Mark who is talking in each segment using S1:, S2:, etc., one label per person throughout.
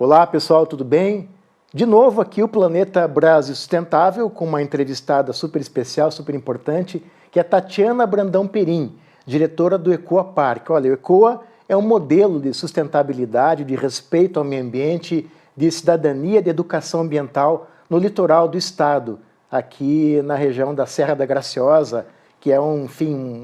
S1: Olá pessoal, tudo bem? De novo aqui o Planeta Brasil Sustentável com uma entrevistada super especial, super importante, que é Tatiana Brandão Perim, diretora do Ecoa Park. Olha, o Ecoa é um modelo de sustentabilidade, de respeito ao meio ambiente, de cidadania, de educação ambiental no litoral do estado, aqui na região da Serra da Graciosa, que é um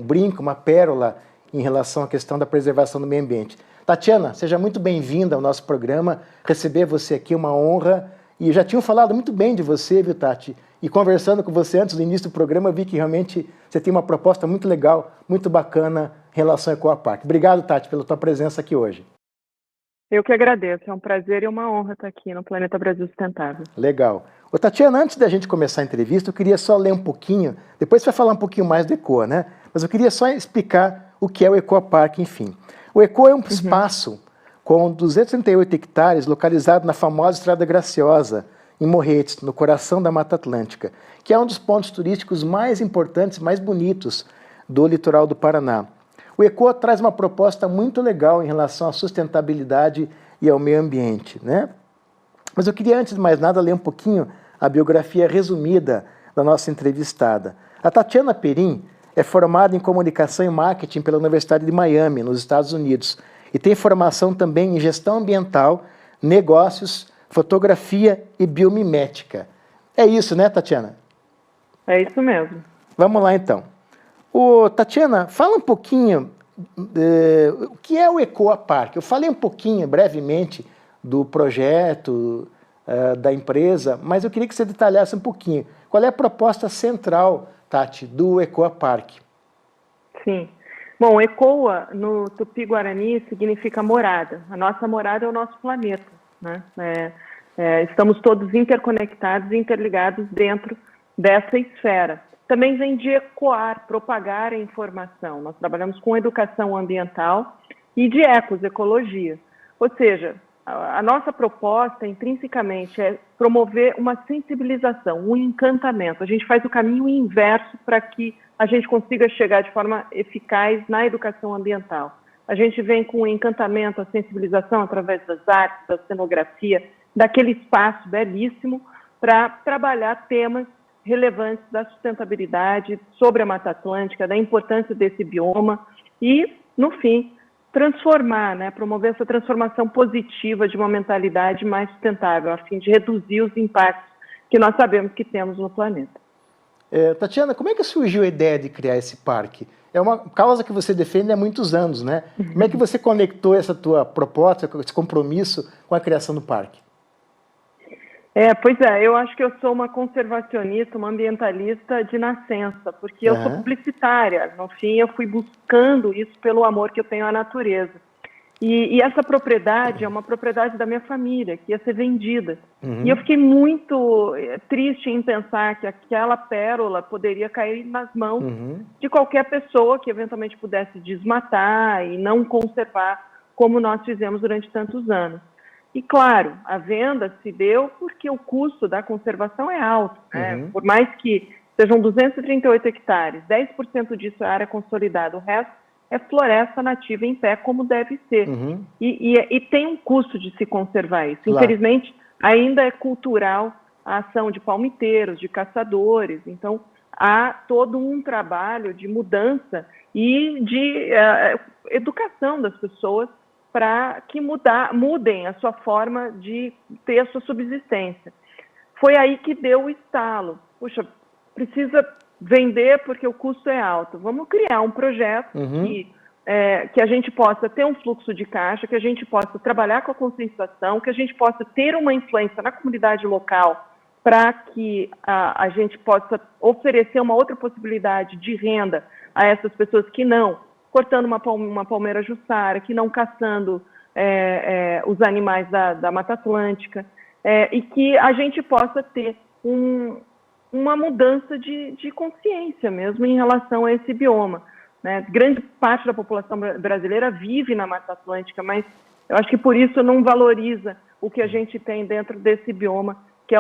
S1: brinco, uma pérola em relação à questão da preservação do meio ambiente. Tatiana, seja muito bem-vinda ao nosso programa. Receber você aqui é uma honra. E já tinham falado muito bem de você, viu, Tati? E conversando com você antes do início do programa, eu vi que realmente você tem uma proposta muito legal, muito bacana em relação ao Ecoa Park. Obrigado, Tati, pela tua presença aqui hoje.
S2: Eu que agradeço. É um prazer e uma honra estar aqui no Planeta Brasil Sustentável.
S1: Legal. Ô, Tatiana, antes da gente começar a entrevista, eu queria só ler um pouquinho, depois você vai falar um pouquinho mais do Ecoa, né? Mas eu queria só explicar o que é o Ecoa Park, enfim. O Ecoa é um espaço com 238 hectares localizado na famosa Estrada Graciosa, em Morretes, no coração da Mata Atlântica, que é um dos pontos turísticos mais importantes, mais bonitos do litoral do Paraná. O Ecoa traz uma proposta muito legal em relação à sustentabilidade e ao meio ambiente, né? Mas eu queria, antes de mais nada, ler um pouquinho a biografia resumida da nossa entrevistada. A Tatiana Perim é formada em Comunicação e Marketing pela Universidade de Miami, nos Estados Unidos, e tem formação também em Gestão Ambiental, Negócios, Fotografia e Biomimética. É isso, né, Tatiana?
S2: É isso mesmo.
S1: Vamos lá, então. Tatiana, fala um pouquinho o que é o Ecoa Park. Eu falei um pouquinho, brevemente, do projeto, da empresa, mas eu queria que você detalhasse um pouquinho. Qual é a proposta central, Tati, do Ecoa Park?
S2: Sim. Bom, Ecoa, no Tupi-Guarani, significa morada. A nossa morada é o nosso planeta, né? Estamos todos interconectados e interligados dentro dessa esfera. Também vem de ecoar, propagar a informação. Nós trabalhamos com educação ambiental e de ecologia. Ou seja, a nossa proposta, intrinsecamente, é promover uma sensibilização, um encantamento. A gente faz o caminho inverso para que a gente consiga chegar de forma eficaz na educação ambiental. A gente vem com o encantamento, a sensibilização através das artes, da cenografia, daquele espaço belíssimo para trabalhar temas relevantes da sustentabilidade, sobre a Mata Atlântica, da importância desse bioma e, no fim, transformar, né, promover essa transformação positiva de uma mentalidade mais sustentável, a fim de reduzir os impactos que nós sabemos que temos no planeta.
S1: Tatiana, como é que surgiu a ideia de criar esse parque? É uma causa que você defende há muitos anos, né? Como é que você conectou essa tua proposta, esse compromisso com a criação do parque?
S2: Pois é, eu acho que eu sou uma conservacionista, uma ambientalista de nascença, porque eu sou publicitária. No fim, eu fui buscando isso pelo amor que eu tenho à natureza. E essa propriedade é uma propriedade da minha família, que ia ser vendida. E eu fiquei muito triste em pensar que aquela pérola poderia cair nas mãos de qualquer pessoa que eventualmente pudesse desmatar e não conservar como nós fizemos durante tantos anos. E, claro, a venda se deu porque o custo da conservação é alto, né? Por mais que sejam 238 hectares, 10% disso é área consolidada, o resto é floresta nativa em pé, como deve ser. E tem um custo de se conservar isso. Claro. Infelizmente, ainda é cultural a ação de palmiteiros, de caçadores. Então, há todo um trabalho de mudança e de educação das pessoas para que mudem a sua forma de ter a sua subsistência. Foi aí que deu o estalo. Puxa, precisa vender porque o custo é alto. Vamos criar um projeto que a gente possa ter um fluxo de caixa, que a gente possa trabalhar com a conscientização, que a gente possa ter uma influência na comunidade local para que a gente possa oferecer uma outra possibilidade de renda a essas pessoas que não cortando uma palmeira jussara, que não caçando os animais da Mata Atlântica, e que a gente possa ter uma mudança de consciência mesmo em relação a esse bioma, né? Grande parte da população brasileira vive na Mata Atlântica, mas eu acho que por isso não valoriza o que a gente tem dentro desse bioma, que é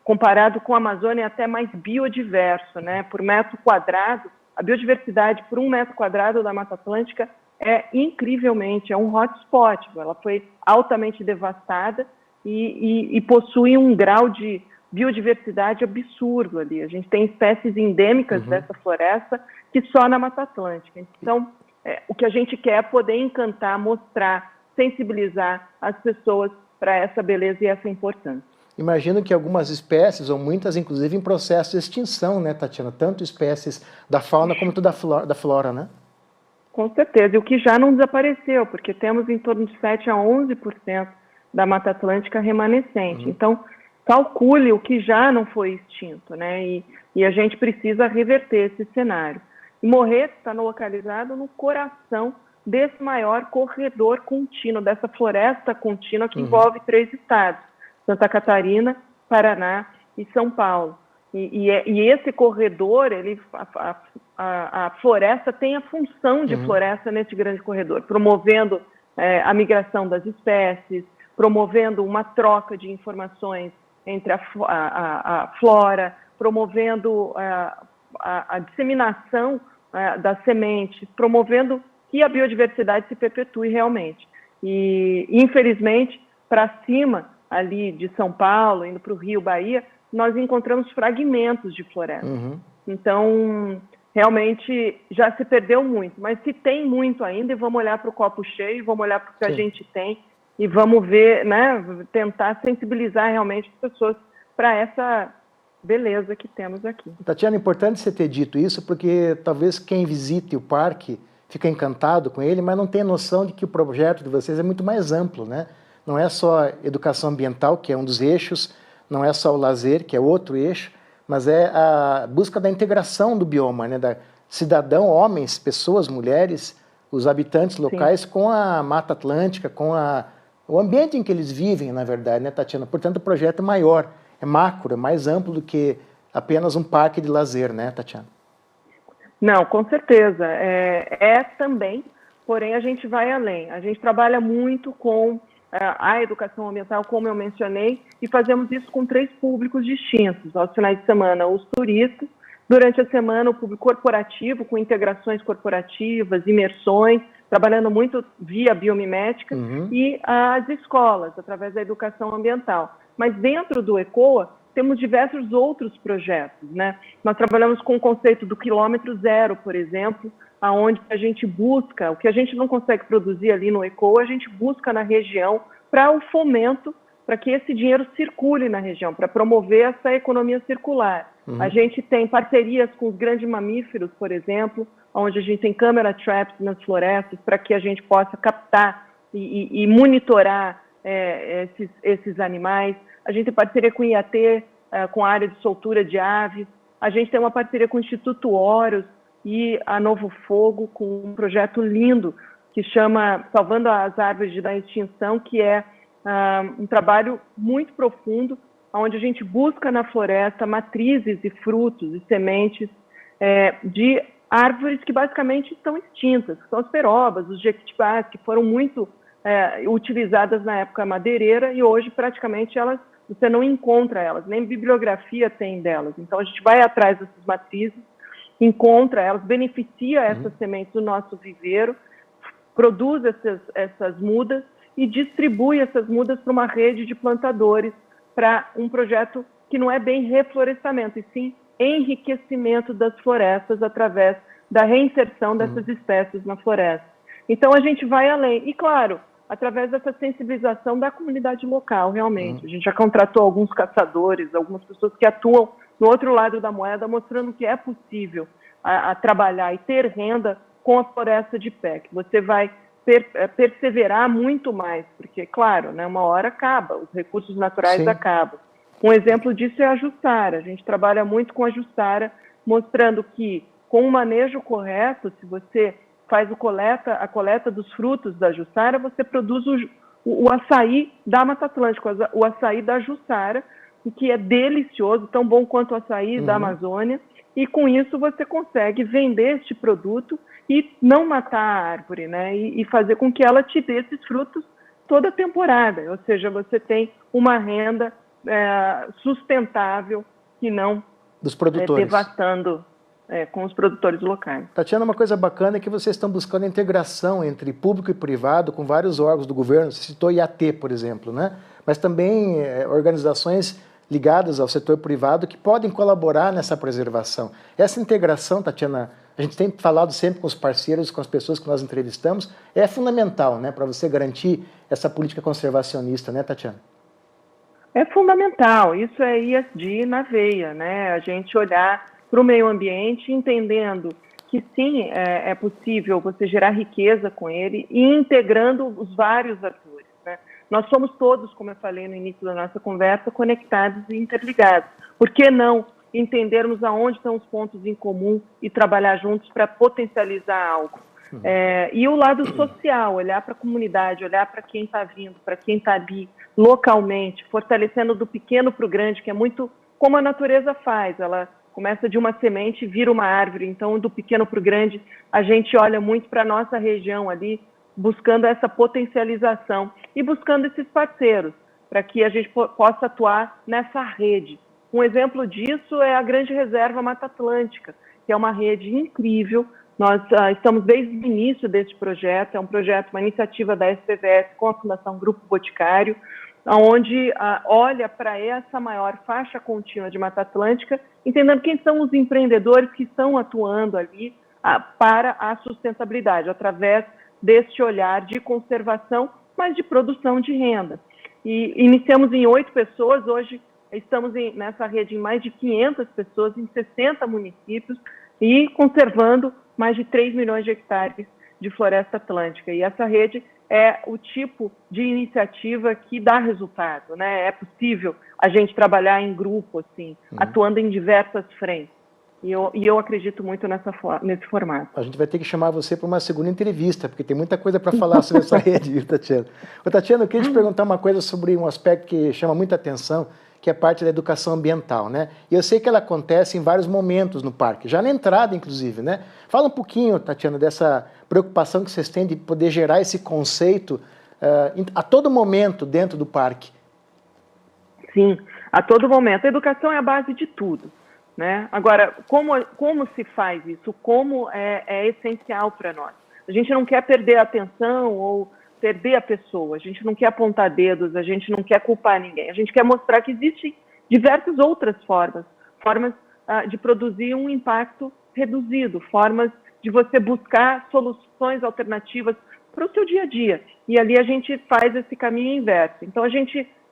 S2: comparado com a Amazônia, até mais biodiverso, né? Por metro quadrado, a biodiversidade por 1 metro quadrado da Mata Atlântica é incrivelmente, é um hotspot. Ela foi altamente devastada e possui um grau de biodiversidade absurdo ali. A gente tem espécies endêmicas dessa floresta que só na Mata Atlântica. Então, o que a gente quer é poder encantar, mostrar, sensibilizar as pessoas para essa beleza e essa importância.
S1: Imagino que algumas espécies, ou muitas, inclusive, em processo de extinção, né, Tatiana? Tanto espécies da fauna como da flora, né?
S2: Com certeza, e o que já não desapareceu, porque temos em torno de 7 a 11% da Mata Atlântica remanescente. Então, calcule o que já não foi extinto, né? E a gente precisa reverter esse cenário. E Morretes está localizado no coração desse maior corredor contínuo, dessa floresta contínua que envolve 3 estados, Santa Catarina, Paraná e São Paulo. E esse corredor, a floresta tem a função de floresta nesse grande corredor, promovendo a migração das espécies, promovendo uma troca de informações entre a flora, promovendo a disseminação das sementes, promovendo que a biodiversidade se perpetue realmente. E, infelizmente, para cima ali de São Paulo, indo para o Rio, Bahia, nós encontramos fragmentos de floresta. Então, realmente, já se perdeu muito. Mas se tem muito ainda, e vamos olhar para o copo cheio, vamos olhar para o que a gente tem, e vamos ver, né, tentar sensibilizar realmente as pessoas para essa beleza que temos aqui.
S1: Tatiana, é importante você ter dito isso, porque talvez quem visite o parque fica encantado com ele, mas não tem noção de que o projeto de vocês é muito mais amplo, né? Não é só educação ambiental, que é um dos eixos, não é só o lazer, que é outro eixo, mas é a busca da integração do bioma, né? Da cidadão, homens, pessoas, mulheres, os habitantes locais com a Mata Atlântica, com o ambiente em que eles vivem, na verdade, né, Tatiana? Portanto, o projeto é maior, é macro, é mais amplo do que apenas um parque de lazer, né, Tatiana?
S2: Não, com certeza. É também, porém a gente vai além. A gente trabalha muito com a educação ambiental, como eu mencionei, e fazemos isso com 3 públicos distintos. Aos finais de semana, os turistas, durante a semana, o público corporativo, com integrações corporativas, imersões, trabalhando muito via biomimética, e as escolas, através da educação ambiental. Mas dentro do ECOA, temos diversos outros projetos, né? Nós trabalhamos com o conceito do quilômetro zero, por exemplo, aonde a gente busca, o que a gente não consegue produzir ali no ECOA, a gente busca na região para o fomento, para que esse dinheiro circule na região, para promover essa economia circular. A gente tem parcerias com os grandes mamíferos, por exemplo, onde a gente tem camera traps nas florestas, para que a gente possa captar e monitorar esses animais. A gente tem parceria com o IAT, com a área de soltura de aves. A gente tem uma parceria com o Instituto Horus e a Novo Fogo, com um projeto lindo que chama Salvando as Árvores da Extinção, que é um trabalho muito profundo, onde a gente busca na floresta matrizes e frutos e sementes de árvores que basicamente estão extintas, que são as perobas, os jequitibás, que foram muito utilizadas na época madeireira e hoje praticamente você não encontra elas, nem bibliografia tem delas. Então a gente vai atrás dessas matrizes, encontra elas, beneficia essas sementes do nosso viveiro, produz essas mudas e distribui essas mudas para uma rede de plantadores, para um projeto que não é bem reflorestamento, e sim enriquecimento das florestas através da reinserção dessas espécies na floresta. Então a gente vai além. E claro, através dessa sensibilização da comunidade local, realmente. A gente já contratou alguns caçadores, algumas pessoas que atuam no outro lado da moeda, mostrando que é possível a trabalhar e ter renda com a floresta de pé, que você vai perseverar muito mais, porque, claro, né, uma hora acaba, os recursos naturais acabam. Um exemplo disso é a Jussara. A gente trabalha muito com a Jussara, mostrando que, com o manejo correto, se você faz a coleta dos frutos da Jussara, você produz o açaí da Mata Atlântica, o açaí da Jussara, que é delicioso, tão bom quanto o açaí da Amazônia, e com isso você consegue vender este produto e não matar a árvore, né? E fazer com que ela te dê esses frutos toda a temporada, ou seja, você tem uma renda sustentável, que não
S1: dos produtores,
S2: devastando com os produtores locais.
S1: Tatiana, uma coisa bacana é que vocês estão buscando a integração entre público e privado com vários órgãos do governo. Você citou IAT, por exemplo, né? Mas também organizações ligadas ao setor privado que podem colaborar nessa preservação. Essa integração, Tatiana, a gente tem falado sempre com os parceiros, com as pessoas que nós entrevistamos, é fundamental, né, para você garantir essa política conservacionista, né, Tatiana?
S2: É fundamental, isso é ESG na veia, né? A gente olhar para o meio ambiente entendendo que sim, é possível você gerar riqueza com ele e integrando os vários atores, né? Nós somos todos, como eu falei no início da nossa conversa, conectados e interligados. Por que não entendermos aonde estão os pontos em comum e trabalhar juntos para potencializar algo? E o lado social, olhar para a comunidade, olhar para quem está vindo, para quem está ali localmente, fortalecendo do pequeno para o grande, que é muito como a natureza faz, ela começa de uma semente e vira uma árvore. Então, do pequeno para o grande, a gente olha muito para a nossa região ali, buscando essa potencialização e buscando esses parceiros, para que a gente possa atuar nessa rede. Um exemplo disso é a Grande Reserva Mata Atlântica, que é uma rede incrível. Nós estamos desde o início desse projeto, é um projeto, uma iniciativa da SPVS com a Fundação Grupo Boticário, onde olha para essa maior faixa contínua de Mata Atlântica, entendendo quem são os empreendedores que estão atuando ali para a sustentabilidade, através deste olhar de conservação, mas de produção de renda. E iniciamos em 8 pessoas, hoje estamos nessa rede em mais de 500 pessoas, em 60 municípios, e conservando mais de 3 milhões de hectares de floresta atlântica. E essa rede é o tipo de iniciativa que dá resultado, né? É possível a gente trabalhar em grupo, assim, atuando em diversas frentes. E eu acredito muito nesse formato.
S1: A gente vai ter que chamar você para uma segunda entrevista, porque tem muita coisa para falar sobre essa rede, viu, Tatiana? Ô, Tatiana, eu queria te perguntar uma coisa sobre um aspecto que chama muita atenção, que é a parte da educação ambiental, né? E eu sei que ela acontece em vários momentos no parque, já na entrada, inclusive, né? Fala um pouquinho, Tatiana, dessa preocupação que vocês têm de poder gerar esse conceito a todo momento dentro do parque.
S2: Sim, a todo momento. A educação é a base de tudo, né? Agora, como se faz isso? Como é essencial para nós? A gente não quer perder a atenção ou perder a pessoa, a gente não quer apontar dedos, a gente não quer culpar ninguém, a gente quer mostrar que existem diversas outras formas de produzir um impacto reduzido, formas de você buscar soluções alternativas para o seu dia a dia. E ali a gente faz esse caminho inverso. Então,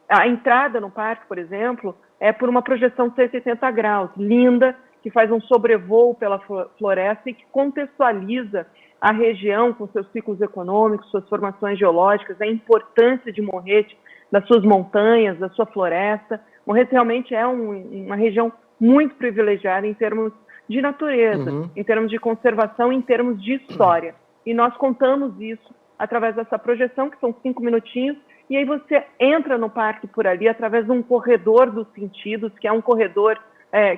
S2: a entrada no parque, por exemplo, é por uma projeção 180 graus, linda, que faz um sobrevoo pela floresta e que contextualiza a região com seus ciclos econômicos, suas formações geológicas, a importância de Morrete, das suas montanhas, da sua floresta. Morrete realmente é uma região muito privilegiada em termos de natureza, em termos de conservação, em termos de história. E nós contamos isso através dessa projeção, que são 5 minutinhos, e aí você entra no parque por ali através de um corredor dos sentidos, que é um corredor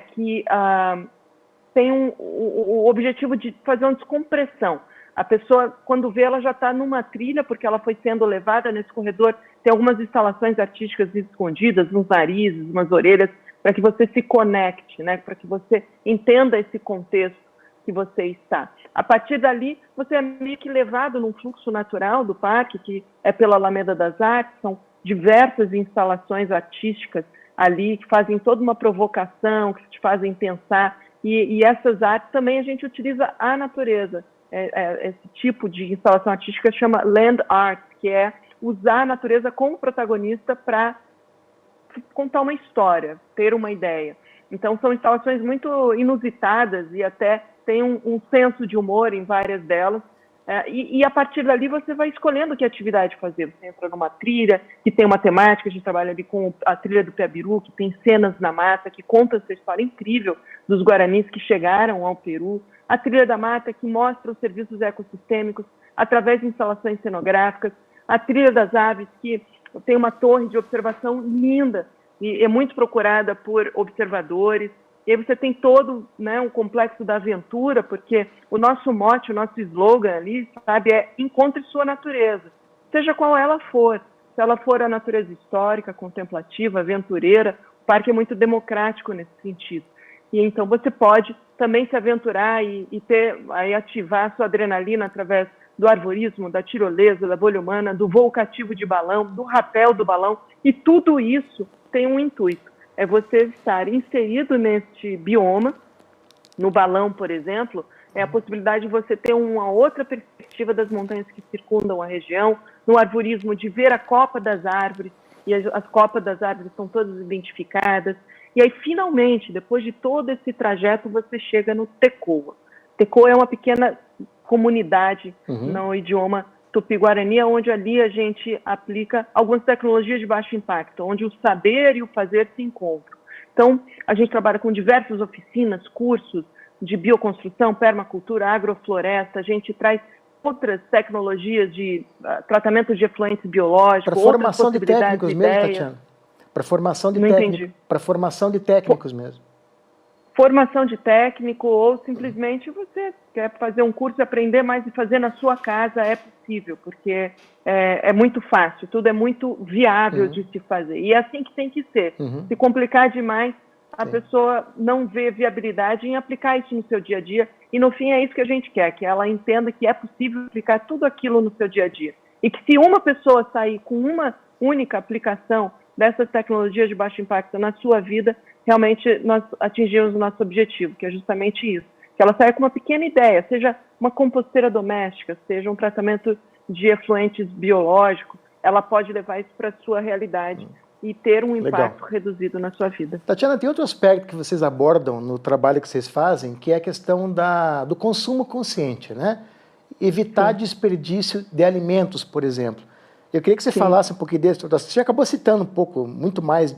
S2: que tem o objetivo de fazer uma descompressão. A pessoa, quando vê, ela já está numa trilha, porque ela foi sendo levada nesse corredor. Tem algumas instalações artísticas escondidas, uns narizes, umas orelhas, para que você se conecte, né? Para que você entenda esse contexto que você está. A partir dali, você é meio que levado num fluxo natural do parque, que é pela Alameda das Artes, são diversas instalações artísticas ali, que fazem toda uma provocação, que te fazem pensar, e essas artes também a gente utiliza a natureza. Esse tipo de instalação artística chama land art, que é usar a natureza como protagonista para contar uma história, ter uma ideia. Então, são instalações muito inusitadas e até tem um senso de humor em várias delas. E a partir dali você vai escolhendo que atividade fazer. Você entra numa trilha que tem uma temática, a gente trabalha ali com a trilha do Piabiru, que tem cenas na mata, que conta essa história incrível dos guaranis que chegaram ao Peru. A trilha da mata, que mostra os serviços ecossistêmicos através de instalações cenográficas. A trilha das aves, que tem uma torre de observação linda e é muito procurada por observadores. E aí você tem todo, né, um complexo da aventura, porque o nosso mote, o nosso slogan ali, sabe, é encontre sua natureza, seja qual ela for. Se ela for a natureza histórica, contemplativa, aventureira, o parque é muito democrático nesse sentido. e então você pode também se aventurar e aí ativar a sua adrenalina através do arvorismo, da tirolesa, da bolha humana, do voo cativo de balão, do rapel do balão, e tudo isso tem um intuito, é você estar inserido neste bioma. No balão, por exemplo, é a possibilidade de você ter uma outra perspectiva das montanhas que circundam a região, no arvorismo de ver a copa das árvores, e as copas das árvores estão todas identificadas. E aí, finalmente, depois de todo esse trajeto, você chega no Tecoa. Tecoa é uma pequena comunidade no idioma tupi-guarani, onde ali a gente aplica algumas tecnologias de baixo impacto, onde o saber e o fazer se encontram. Então, a gente trabalha com diversas oficinas, cursos de bioconstrução, permacultura, agrofloresta, a gente traz outras tecnologias de tratamento de efluentes biológicos,
S1: para formação de técnicos mesmo, Tatiana? Para formação de técnicos, para formação de técnicos mesmo.
S2: Formação de técnico, ou simplesmente você quer fazer um curso e aprender mais e fazer na sua casa, é possível, porque é muito fácil, tudo é muito viável de se fazer. E é assim que tem que ser. Se complicar demais, a pessoa não vê viabilidade em aplicar isso no seu dia a dia, e no fim é isso que a gente quer, que ela entenda que é possível aplicar tudo aquilo no seu dia a dia. E que se uma pessoa sair com uma única aplicação dessas tecnologias de baixo impacto na sua vida, realmente nós atingimos o nosso objetivo, que é justamente isso. Que ela saia com uma pequena ideia, seja uma composteira doméstica, seja um tratamento de efluentes biológicos, ela pode levar isso para a sua realidade e ter um impacto reduzido na sua vida.
S1: Tatiana, tem outro aspecto que vocês abordam no trabalho que vocês fazem, que é a questão do consumo consciente, né? Evitar desperdício de alimentos, por exemplo. Eu queria que você falasse um pouquinho disso. Você acabou citando um pouco, muito mais,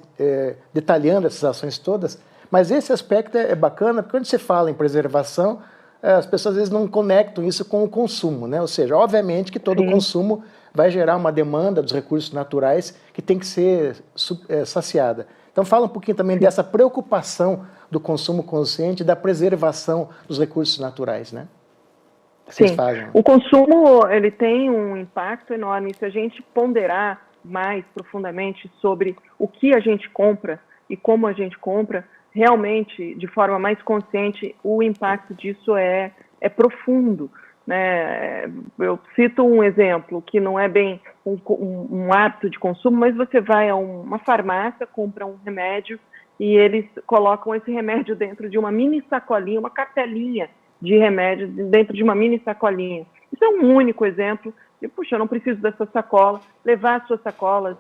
S1: detalhando essas ações todas, mas esse aspecto é bacana, porque quando você fala em preservação, as pessoas às vezes não conectam isso com o consumo, né? Ou seja, obviamente que todo consumo vai gerar uma demanda dos recursos naturais que tem que ser saciada. Então fala um pouquinho também dessa preocupação do consumo consciente e da preservação dos recursos naturais, né?
S2: Sim, o consumo ele tem um impacto enorme. Se a gente ponderar mais profundamente sobre o que a gente compra e como a gente compra, realmente, de forma mais consciente, o impacto disso é profundo, né? Eu cito um exemplo que não é bem um hábito de consumo, mas você vai a uma farmácia, compra um remédio e eles colocam esse remédio dentro de uma mini sacolinha, uma cartelinha de remédio dentro de uma mini sacolinha. Isso é um único exemplo de, puxa, eu não preciso dessa sacola, levar as suas sacolas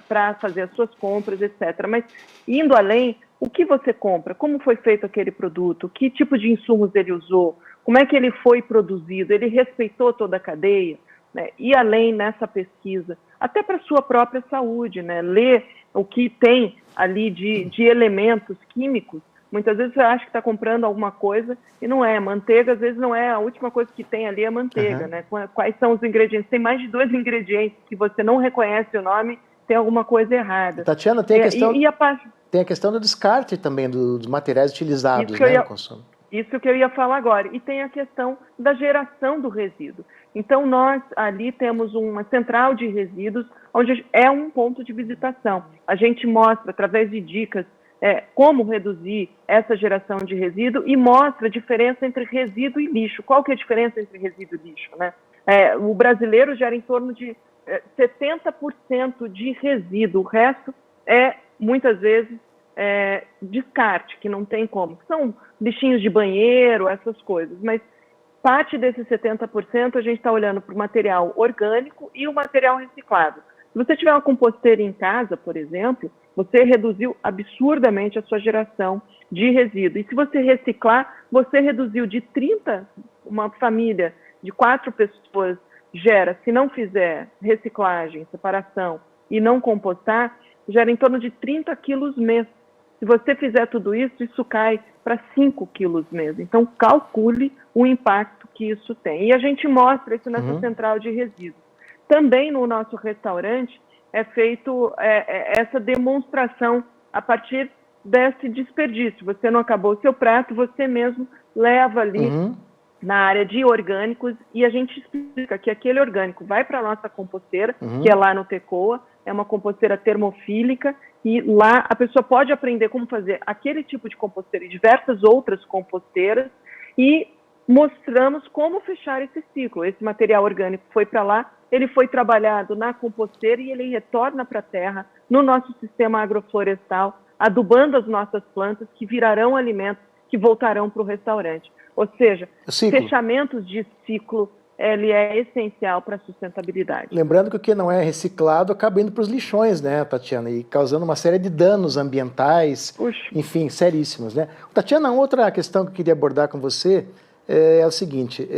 S2: para fazer as suas compras, etc. Mas, indo além, o que você compra? Como foi feito aquele produto? Que tipo de insumos ele usou? Como é que ele foi produzido? Ele respeitou toda a cadeia? Né? E além nessa pesquisa, até para a sua própria saúde, né? Ler o que tem ali de elementos químicos. Muitas vezes você acha que está comprando alguma coisa e não é. Manteiga, às vezes, não é. A última coisa que tem ali é manteiga, né? Quais são os ingredientes? Tem mais de 2 ingredientes que você não reconhece o nome, tem alguma coisa errada.
S1: Tatiana, tem a questão, tem a questão do descarte também dos materiais utilizados, né, no consumo.
S2: Isso que eu ia falar agora. E tem a questão da geração do resíduo. Então, nós ali temos uma central de resíduos, onde é um ponto de visitação. A gente mostra, através de dicas, como reduzir essa geração de resíduo e mostra a diferença entre resíduo e lixo. Qual que é a diferença entre resíduo e lixo, né? O brasileiro gera em torno de 70% de resíduo. O resto é, muitas vezes, descarte, que não tem como. São bichinhos de banheiro, essas coisas. Mas parte desses 70% a gente está olhando para o material orgânico e o material reciclável. Se você tiver uma composteira em casa, por exemplo, você reduziu absurdamente a sua geração de resíduo. E se você reciclar, você reduziu de 30, uma família de 4 pessoas gera, se não fizer reciclagem, separação e não compostar, gera em torno de 30 quilos mês. Se você fizer tudo isso, isso cai para 5 quilos mês. Então, calcule o impacto que isso tem. E a gente mostra isso nessa central de resíduos. Também no nosso restaurante é feito essa demonstração a partir desse desperdício. Você não acabou o seu prato, você mesmo leva ali na área de orgânicos e a gente explica que aquele orgânico vai para a nossa composteira, que é lá no Tecoa, é uma composteira termofílica, e lá a pessoa pode aprender como fazer aquele tipo de composteira e diversas outras composteiras, e mostramos como fechar esse ciclo. Esse material orgânico foi para lá, ele foi trabalhado na composteira e ele retorna para a terra, no nosso sistema agroflorestal, adubando as nossas plantas, que virarão alimentos que voltarão para o restaurante. Ou seja, fechamentos de ciclo, ele é essencial para a sustentabilidade.
S1: Lembrando que o que não é reciclado acaba indo para os lixões, né, Tatiana? E causando uma série de danos ambientais, enfim, seríssimos, né? Tatiana, outra questão que eu queria abordar com você é o seguinte,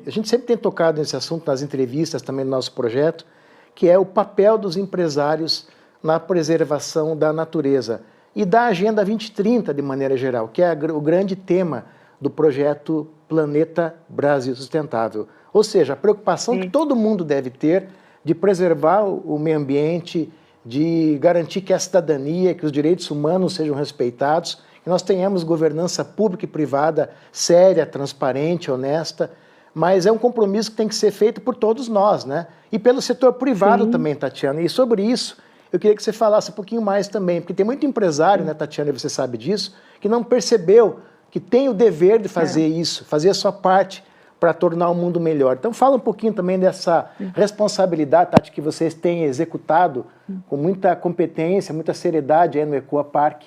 S1: a gente sempre tem tocado nesse assunto nas entrevistas também no nosso projeto, que é o papel dos empresários na preservação da natureza e da Agenda 2030 de maneira geral, que é o grande tema do projeto Planeta Brasil Sustentável. Ou seja, a preocupação que todo mundo deve ter de preservar o meio ambiente, de garantir que a cidadania, que os direitos humanos sejam respeitados, que nós tenhamos governança pública e privada séria, transparente, honesta, mas é um compromisso que tem que ser feito por todos nós, né? E pelo setor privado também, Tatiana. E sobre isso, eu queria que você falasse um pouquinho mais também, porque tem muito empresário, né, Tatiana, e você sabe disso, que não percebeu que tem o dever de fazer isso, fazer a sua parte para tornar o mundo melhor. Então fala um pouquinho também dessa responsabilidade, Tati, que vocês têm executado com muita competência, muita seriedade aí no Ecoa Park,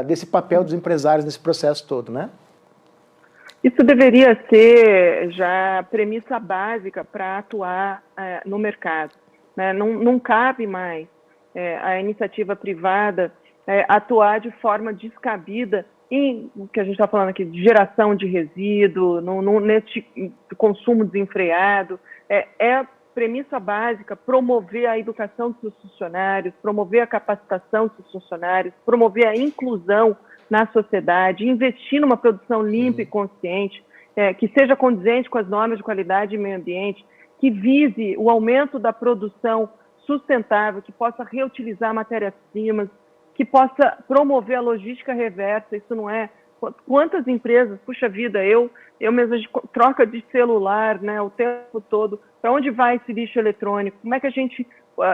S1: desse papel dos empresários nesse processo todo, né?
S2: Isso deveria ser já premissa básica para atuar no mercado, né? Não cabe mais a iniciativa privada atuar de forma descabida em o que a gente está falando aqui, de geração de resíduo, nesse consumo desenfreado. É premissa básica promover a educação dos seus funcionários, promover a capacitação dos seus funcionários, promover a inclusão na sociedade, investir numa produção limpa e consciente, que seja condizente com as normas de qualidade e meio ambiente, que vise o aumento da produção sustentável, que possa reutilizar matérias-primas, que possa promover a logística reversa. Isso não é... Quantas empresas, puxa vida, eu mesmo, a gente troca de celular, né, o tempo todo. Para onde vai esse lixo eletrônico? Como é que a gente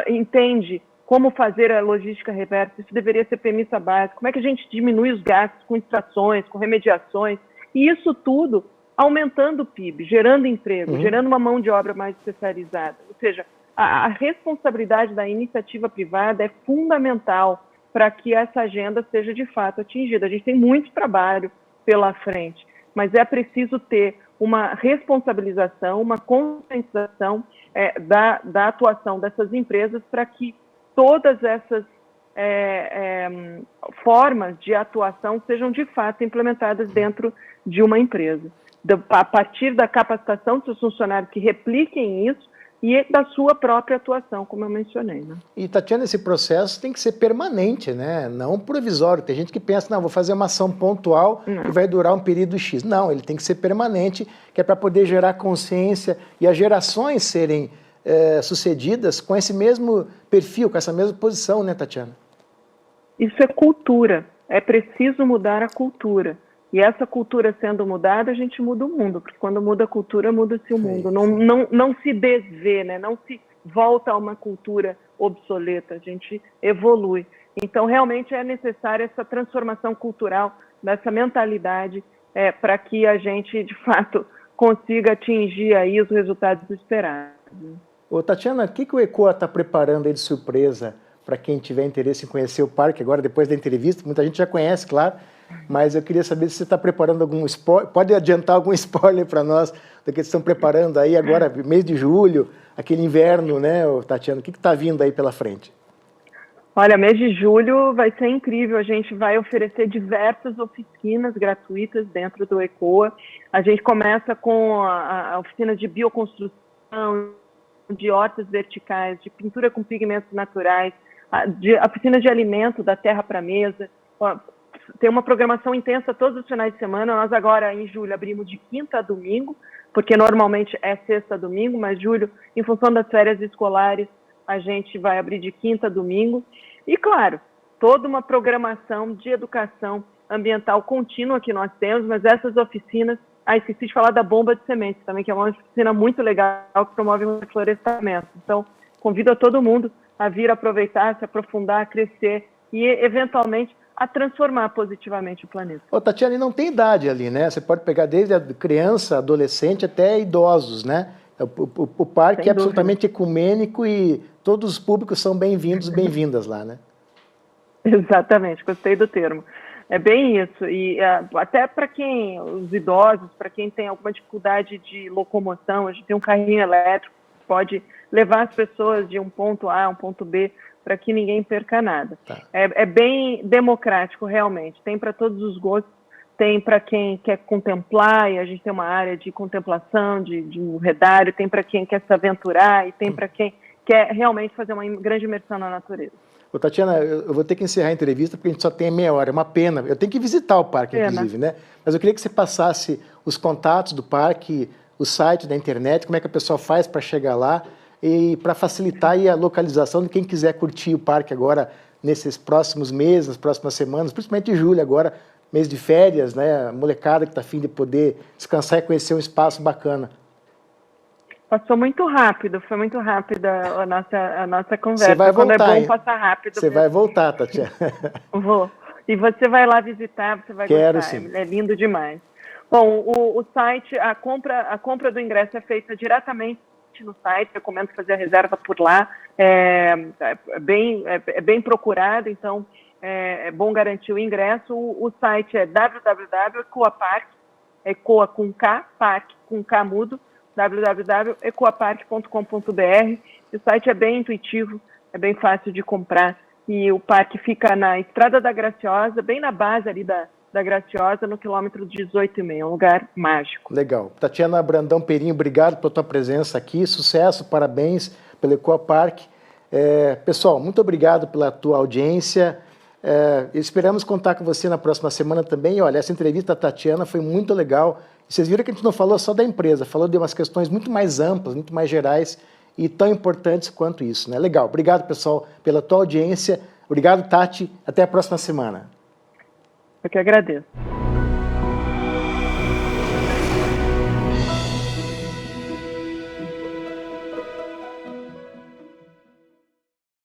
S2: entende como fazer a logística reversa? Isso deveria ser premissa básica. Como é que a gente diminui os gastos com extrações, com remediações? E isso tudo aumentando o PIB, gerando emprego, gerando uma mão de obra mais especializada. Ou seja, a responsabilidade da iniciativa privada é fundamental para que essa agenda seja de fato atingida. A gente tem muito trabalho pela frente, mas é preciso ter uma responsabilização, uma conscientização da atuação dessas empresas para que todas essas formas de atuação sejam de fato implementadas dentro de uma empresa. A partir da capacitação dos seus funcionários que repliquem isso, e da sua própria atuação, como eu mencionei, né?
S1: E, Tatiana, esse processo tem que ser permanente, né? Não provisório. Tem gente que pensa, não, vou fazer uma ação pontual e vai durar um período X. Não, ele tem que ser permanente, que é para poder gerar consciência e as gerações serem sucedidas com esse mesmo perfil, com essa mesma posição, né, Tatiana?
S2: Isso é cultura. É preciso mudar a cultura. E essa cultura sendo mudada, a gente muda o mundo, porque quando muda a cultura, muda-se o mundo. Não se desvê, né? Não se volta a uma cultura obsoleta, a gente evolui. Então, realmente é necessária essa transformação cultural, dessa mentalidade, para que a gente, de fato, consiga atingir aí os resultados esperados.
S1: Ô, Tatiana, o que o Ecoa está preparando aí de surpresa para quem tiver interesse em conhecer o parque agora, depois da entrevista? Muita gente já conhece, claro, mas eu queria saber se você está preparando algum spoiler, pode adiantar algum spoiler para nós do que estão preparando aí agora, mês de julho, aquele inverno, né, Tatiana? O que está vindo aí pela frente?
S2: Olha, mês de julho vai ser incrível, a gente vai oferecer diversas oficinas gratuitas dentro do Ecoa. A gente começa com a oficina de bioconstrução, de hortas verticais, de pintura com pigmentos naturais, a oficina de alimento da terra para a mesa. Tem uma programação intensa todos os finais de semana. Nós agora, em julho, abrimos de quinta a domingo, porque normalmente é sexta a domingo, mas julho, em função das férias escolares, a gente vai abrir de quinta a domingo. E, claro, toda uma programação de educação ambiental contínua que nós temos, mas essas oficinas... esqueci de falar da bomba de sementes também, que é uma oficina muito legal que promove o reflorestamento. Então, convido a todo mundo a vir aproveitar, se aprofundar, crescer e, eventualmente, a transformar positivamente o planeta.
S1: Ô, Tatiana, e não tem idade ali, né? Você pode pegar desde a criança, adolescente, até idosos, né? O parque é absolutamente ecumênico e todos os públicos são bem-vindos e bem-vindas lá, né?
S2: Exatamente, gostei do termo. É bem isso, e até para quem, os idosos, para quem tem alguma dificuldade de locomoção, a gente tem um carrinho elétrico que pode levar as pessoas de um ponto A a um ponto B para que ninguém perca nada.
S1: Tá.
S2: É bem democrático, realmente, tem para todos os gostos, tem para quem quer contemplar, e a gente tem uma área de contemplação, de um redário, tem para quem quer se aventurar, e tem para quem quer realmente fazer uma grande imersão na natureza.
S1: Ô, Tatiana, eu vou ter que encerrar a entrevista porque a gente só tem meia hora, é uma pena. Eu tenho que visitar o parque, inclusive, né? Mas eu queria que você passasse os contatos do parque, o site da internet, como é que a pessoa faz para chegar lá e para facilitar aí a localização de quem quiser curtir o parque agora nesses próximos meses, nas próximas semanas, principalmente em julho agora, mês de férias, né? A molecada que está a fim de poder descansar e conhecer um espaço bacana.
S2: Passou muito rápido, foi muito rápida a nossa conversa.
S1: Você vai voltar,
S2: quando é bom passar rápido.
S1: Você vai voltar, Tatiana.
S2: Vou. E você vai lá visitar, você vai
S1: Quero,
S2: gostar.
S1: sim.
S2: É lindo demais. Bom, o site, a compra do ingresso é feita diretamente no site, recomendo fazer a reserva por lá. É bem procurado, então é bom garantir o ingresso. O site é www.ecoapark, Ecoa com K, Park com K mudo, www.ecoapark.com.br. O site é bem intuitivo, é bem fácil de comprar e o parque fica na Estrada da Graciosa, bem na base ali da Graciosa, no quilômetro 18,5, um lugar mágico.
S1: Legal. Tatiana Brandão Perim, obrigado pela tua presença aqui, sucesso, parabéns pelo Ecoapark. Pessoal, muito obrigado pela tua audiência. Esperamos contar com você na próxima semana também. Olha, essa entrevista da Tatiana foi muito legal. Vocês viram que a gente não falou só da empresa, falou de umas questões muito mais amplas, muito mais gerais e tão importantes quanto isso, né? Legal. Obrigado, pessoal, pela tua audiência. Obrigado, Tati. Até a próxima semana.
S2: Eu que agradeço.